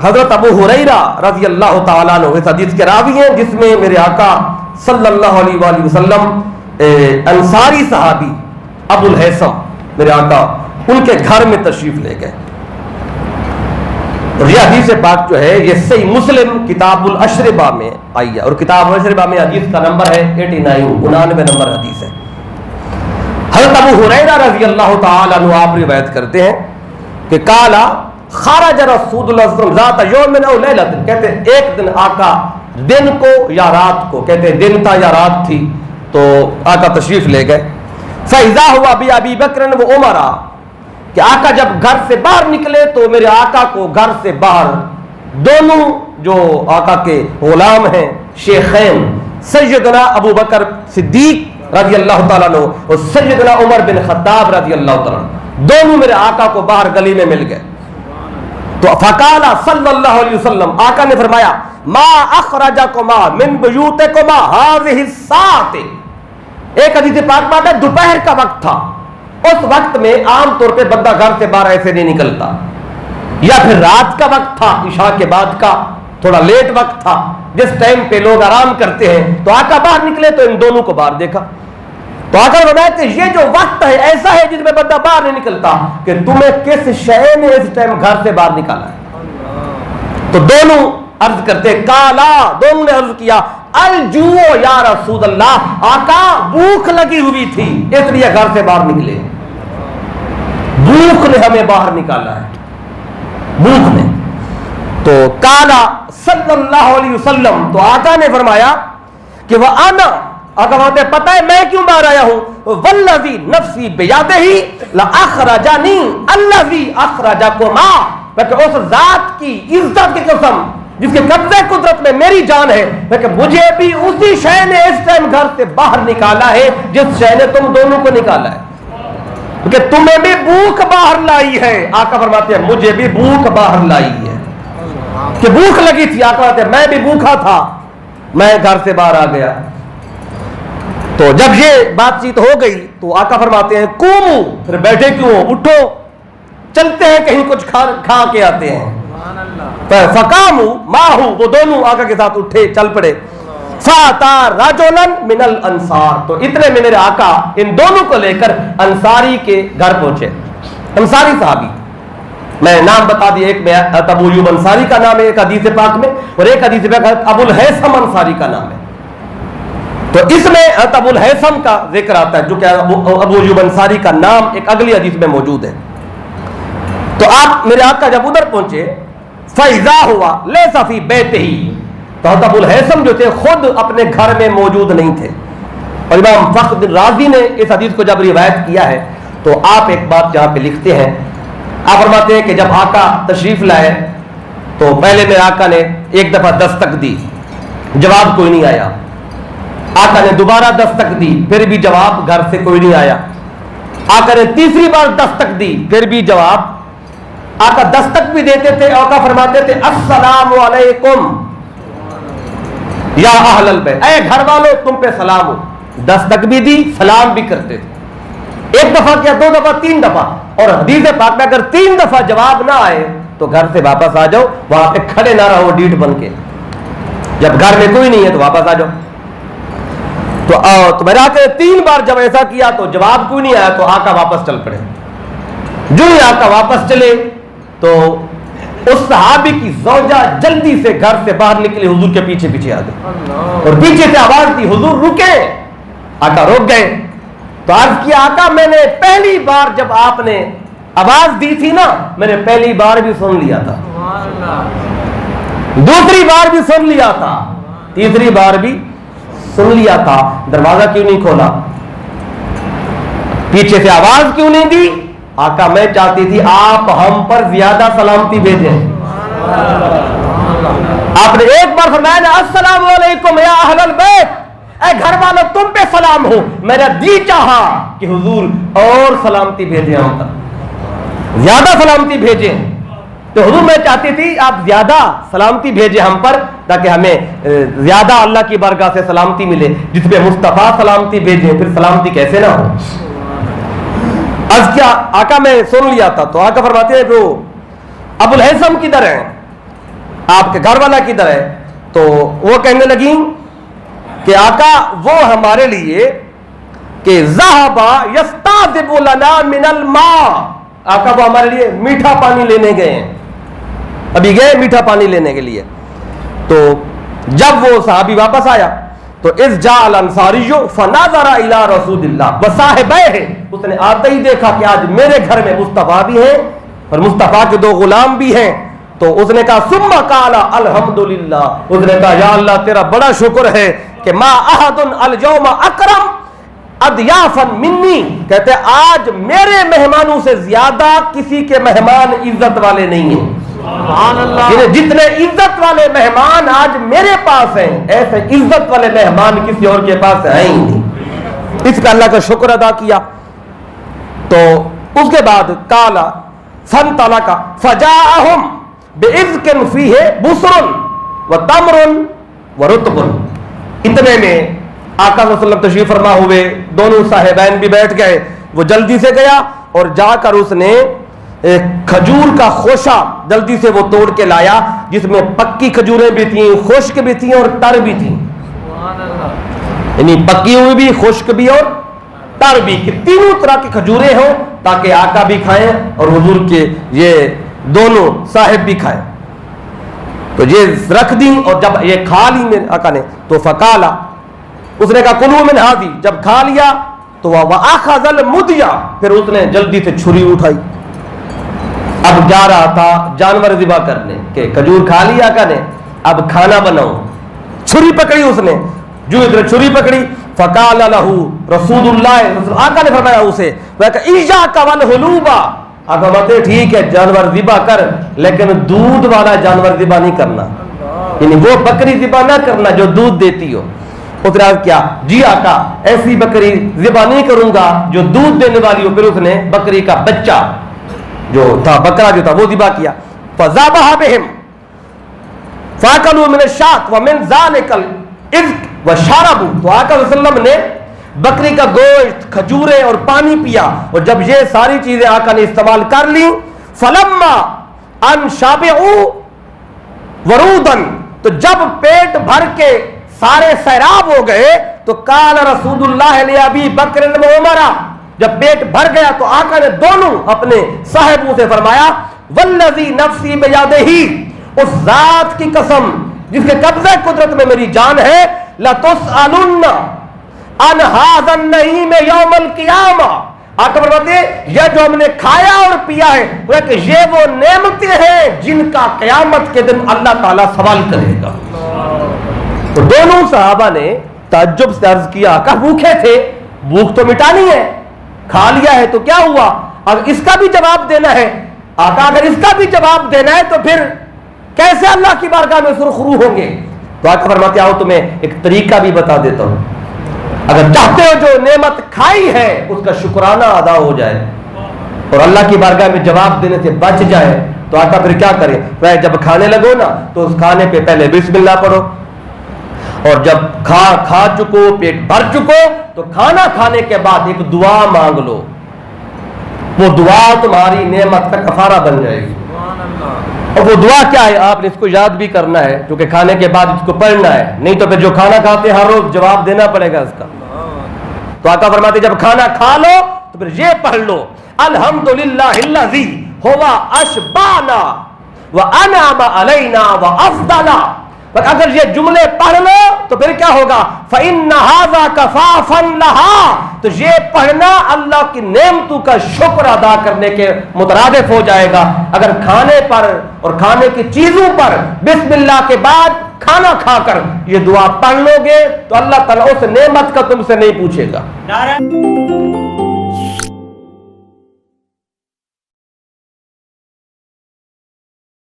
حضرت ابو ہریرہ رضی اللہ تعالیٰ عنہ اس حدیث کے راوی ہیں جس میں میرے آقا صلی اللہ علیہ وآلہ وسلم انصاری صحابی ابو الہیثم میرے آقا ان کے گھر میں تشریف لے گئے. اور یہ حدیث پاک جو ہے یہ صحیح مسلم کتاب الاشربہ میں آئی ہے اور کتاب الاشربہ میں حدیث کا نمبر ہے 89 نمبر حدیث ہے. حضرت ابو ہریرہ رضی اللہ تعالیٰ عنہ آپ روایت کرتے ہیں کہ قالا خرج رسول اللہ صلی اللہ علیہ وسلم ذات یوم او لیلۃ، کہتے ہیں ایک دن آقا دن کو یا رات کو، کہتے ہیں دن تھا یا رات تھی، تو آقا تشریف لے گئے. فاذا ہوا بابی بکر و عمر، کہ آقا جب گھر سے باہر نکلے تو میرے آقا کو گھر سے باہر دونوں جو آقا کے غلام ہیں شیخین سیدنا ابو بکر صدیق رضی اللہ تعالیٰ عنہ اور سیدنا عمر بن خطاب رضی اللہ تعالیٰ عنہ دونوں میرے آقا کو باہر گلی میں مل گئے. تو فقال صلی اللہ علیہ وسلم، آقا نے فرمایا ما اخرجکما من بیوتکما هذه الساعة. ایک حدیث پاک میں ہے دوپہر کا وقت تھا، اس وقت میں عام طور پہ بندہ گھر سے باہر ایسے نہیں نکلتا، یا پھر رات کا وقت تھا عشاء کے بعد کا تھوڑا لیٹ وقت تھا جس ٹائم پہ لوگ آرام کرتے ہیں. تو آقا باہر نکلے تو ان دونوں کو باہر دیکھا. تو آقا فرمایا کہ یہ جو وقت ہے ایسا ہے جس میں بندہ باہر نہیں نکلتا، کہ تمہیں کس شے نے اس ٹائم گھر سے باہر نکالا ہے؟ تو دونوں عرض کرتے کالا، دونوں نے عرض کیا الجوع یا رسول اللہ، آقا بھوک لگی ہوئی تھی اس لیے گھر سے باہر نکلے، بھوک نے ہمیں باہر نکالا ہے، بھوک نے. تو کالا صلی اللہ علیہ وسلم، تو آقا نے فرمایا کہ وہ آنا، آقا فرماتے ہیں پتہ ہے میں کیوں باہر آیا ہوں، والذی نفسی بیدہ لاخرجنی الذی اخرجکما، کہ اس ذات کی عزت کی قسم جس کے قبضے قدرت میں میری جان ہے کہ مجھے بھی اسی شے نے اس ٹائم گھر سے باہر نکالا ہے جس شے نے تم دونوں کو نکالا ہے، کہ تمہیں بھی بھوک باہر لائی ہے. آقا فرماتے ہیں مجھے بھی بھوک باہر لائی ہے، کہ بھوک لگی تھی. آقا فرماتے ہیں میں بھی بھوکا تھا، میں گھر سے باہر آ گیا. تو جب یہ بات چیت ہو گئی تو آقا فرماتے ہیں قوموا، پھر بیٹھے کیوں، اٹھو چلتے ہیں کہیں کچھ کھا کے آتے ہیں. فقاموا معه، وہ دونوں آقا کے ساتھ اٹھے چل پڑے. فاتا رجلا من الانصار، تو اتنے میں میرے آقا ان دونوں کو لے کر انصاری کے گھر پہنچے. انصاری صحابی میں نام بتا دیا، ایک میں ابو ایوب انصاری کا نام ہے ایک حدیث پاک میں، اور ایک حدیث پاک ابو الہیثم انصاری کا نام ہے. تو اس میں ابو الہیثم کا ذکر آتا ہے جو کہ ابو ایوب انصاری کا نام ایک اگلی حدیث میں موجود ہے. تو آپ میرے آقا جب ادھر پہنچے فَإِذَا هُوَ لَيْسَ فِي بَيْتِهِ، تو ابو الہیثم جو تھے خود اپنے گھر میں موجود نہیں تھے. اور امام فخر بن رازی نے اس حدیث کو جب روایت کیا ہے تو آپ ایک بات یہاں پہ لکھتے ہیں، آپ فرماتے ہیں کہ جب آقا تشریف لائے تو پہلے میرے آقا نے ایک دفعہ دستک دی، جواب کوئی نہیں آیا. آقا نے دوبارہ دستک دی، پھر بھی جواب گھر سے کوئی نہیں آیا. آقا نے تیسری بار دستک دی، پھر بھی جواب. آقا دستک بھی دیتے تھے، آقا فرماتے تھے السلام علیکم یا اہل البیت، اے گھر والوں تم پہ سلام ہو. دستک بھی دی، سلام بھی کرتے تھے. ایک دفعہ کیا، دو دفعہ، تین دفعہ. اور حدیث پاک میں اگر تین دفعہ جواب نہ آئے تو گھر سے واپس آ جاؤ، وہاں پہ کھڑے نہ رہو ڈیٹ بن کے. جب گھر میں کوئی نہیں ہے تو واپس آ جاؤ. تو میرے آقا نے تین بار جب ایسا کیا تو جواب کوئی نہیں آیا تو آقا واپس چل پڑے. جو ہی آقا واپس چلے تو اس صحابی کی زوجہ جلدی سے گھر سے باہر نکلی، حضور کے پیچھے پیچھے آ گئی اور پیچھے سے آواز دی حضور رکے. آقا رک گئے. تو عرض کیا آقا میں نے پہلی بار جب آپ نے آواز دی تھی نا، میں نے پہلی بار بھی سن لیا تھا، دوسری بار بھی سن لیا تھا، تیسری بار بھی سن لیا تھا، دروازہ کیوں نہیں کھولا، پیچھے سے آواز کیوں نہیں دی؟ آقا میں چاہتی تھی آپ ہم پر زیادہ سلامتی بھیجیں. آپ نے ایک بار فرمایا نا السلام علیکم یا اہل البیت، اے گھر والوں تم پہ سلام ہو. میرا جی چاہا کہ حضور اور سلامتی بھیجیں، ہم پر زیادہ سلامتی بھیجیں. تو حضور میں چاہتی تھی آپ زیادہ سلامتی بھیجیں ہم پر تاکہ ہمیں زیادہ اللہ کی بارگاہ سے سلامتی ملے. جس پہ مصطفیٰ سلامتی بھیجیں پھر سلامتی کیسے نہ ہو. عرض کیا آقا میں سن لیا تھا. تو آقا فرماتے ہیں جو ابو الہیثم کدھر ہیں؟ آپ کے گھر والا کدھر ہے؟ تو وہ کہنے لگی کہ آقا وہ ہمارے لیے کہ ذہبا یستعذب لنا من الماء، آقا وہ ہمارے لیے میٹھا پانی لینے گئے ہیں، ابھی گئے میٹھا پانی لینے کے لیے۔ تو جب وہ صحابی واپس آیا تو اذ جاء الانصاری فنظر الى رسول اللہ وصاحبہ، اس نے آتے ہی دیکھا کہ آج میرے گھر میں مصطفیٰ بھی ہیں اور مصطفیٰ کے 2 غلام بھی ہیں۔ تو اس نے کہا ثم قال الحمدللہ، اس نے کہا یا اللہ تیرا بڑا شکر ہے کہ ما احد اليوم اکرم اضیافا منی، کہتے آج میرے مہمانوں سے زیادہ کسی کے مہمان عزت والے نہیں ہیں، جتنے عزت والے مہمان آج میرے پاس ہیں ایسے عزت والے مہمان کسی اور کے پاس ہیں ہی نہیں۔ اس کا اللہ کا شکر ادا کیا۔ تو اس کے بعد کالا فانطلق فجاءہم بعذق فیہ بصر وتمر ورطب، اتنے میں آقا صلی اللہ علیہ وسلم تشریف فرما ہوئے، دونوں صاحبین بھی بیٹھ گئے۔ وہ جلدی سے گیا اور جا کر اس نے ایک کھجور کا خوشہ جلدی سے وہ توڑ کے لایا، جس میں پکی کھجوریں بھی تھیں، خشک بھی تھیں اور تر بھی تھیں، یعنی پکی ہوئی بھی، خشک بھی اور تر بھی، کہ تینوں طرح کی کھجوریں ہوں تاکہ آقا بھی کھائیں اور حضور کے یہ دونوں صاحب بھی کھائیں۔ تو یہ رکھ دی اور جب یہ کھا لی میرے آقا نے تو فقالا، اس نے کہا کلوا من ہذی، جب کھا لیا تو واخذ المدیا، پھر اس نے جلدی سے چھری اٹھائی، اب جا رہا تھا جانور ذبح کرنے، کہ کھجور کھا لی آقا نے اب کھانا بناؤ، چھری پکڑی اس نے، جو ادھر چھری پکڑی فقال له رسول اللہ، آقا نے فرمایا اسے ایاک والحلوب، آقا بولتے ٹھیک ہے جانور ذبح کر لیکن دودھ والا جانور ذبح نہیں کرنا، یعنی وہ بکری ذبح نہ کرنا جو دودھ دیتی ہو۔ اس نے کیا جی آقا ایسی بکری ذبح نہیں کروں گا جو دودھ دینے والی ہو۔ پھر اس نے بکری کا بچہ جو تھا، بکرا جو تھا وہ ذبح کیا، فذبح بهم فاكلوا من الشاة ومن ذلك الإذك وشربوا، تو آقا صلی اللہ علیہ وسلم نے بکری کا گوشت، کھجوریں اور پانی پیا، اور جب یہ ساری چیزیں آقا نے استعمال کر لی فلما ان شبعوا ورودا، تو جب پیٹ بھر کے سارے سیراب ہو گئے تو قال رسول اللہ لأبی بکر وعمر، جب پیٹ بھر گیا تو آقا نے دونوں اپنے صاحبوں سے فرمایا والذی نفسی بیدہ، اس ذات کی قسم جس کے قبضہ قدرت میں میری جان ہے، لتسألن عن هذا النعیم یوم القیامہ، آقا فرماتے ہیں یہ جو ہم نے کھایا اور پیا ہے وہ کہ یہ وہ نعمتیں ہیں جن کا قیامت کے دن اللہ تعالیٰ سوال کرے گا۔ تو دونوں صحابہ نے تعجب سے عرض کیا، آقا بھوکے تھے، بھوک تو مٹانی ہے، کھا لیا ہے تو کیا ہوا، اگر اس کا بھی جواب دینا ہے آقا، اگر اس کا بھی جواب دینا ہے تو پھر کیسے اللہ کی بارگاہ میں سرخرو ہوں گے؟ تو آقا فرماتے آؤ تمہیں ایک طریقہ بھی بتا دیتا ہوں، اگر چاہتے ہو جو نعمت کھائی ہے اس کا شکرانہ ادا ہو جائے اور اللہ کی بارگاہ میں جواب دینے سے بچ جائے، تو آقا پھر کیا کرے، وہ جب کھانے لگو نا تو اس کھانے پہ پہلے بسم اللہ پڑھو، اور جب کھا چکو پیٹ بھر چکو تو کھانا کھانے کے بعد ایک دعا مانگ لو، وہ دعا تمہاری نعمت کا کفارہ بن جائے گی۔ اور وہ دعا کیا ہے آپ نے اس کو یاد بھی کرنا ہے، کیونکہ کھانے کے بعد اس کو پڑھنا ہے، نہیں تو پھر جو کھانا کھاتے ہر روز جواب دینا پڑے گا اس کا۔ تو آقا فرماتے جب کھانا کھا لو تو پھر یہ پڑھ لو الحمدللہ الذی ہوا اشبعنا وانعم علینا وافضل، اگر یہ جملے پڑھ لو تو پھر کیا ہوگا، فإن هذا كفافا لها، تو یہ پڑھنا اللہ کی نعمتوں کا شکر ادا کرنے کے مترادف ہو جائے گا۔ اگر کھانے پر اور کھانے کی چیزوں پر بسم اللہ کے بعد کھانا کھا کر یہ دعا پڑھ لو گے تو اللہ تعالیٰ اس نعمت کا تم سے نہیں پوچھے گا۔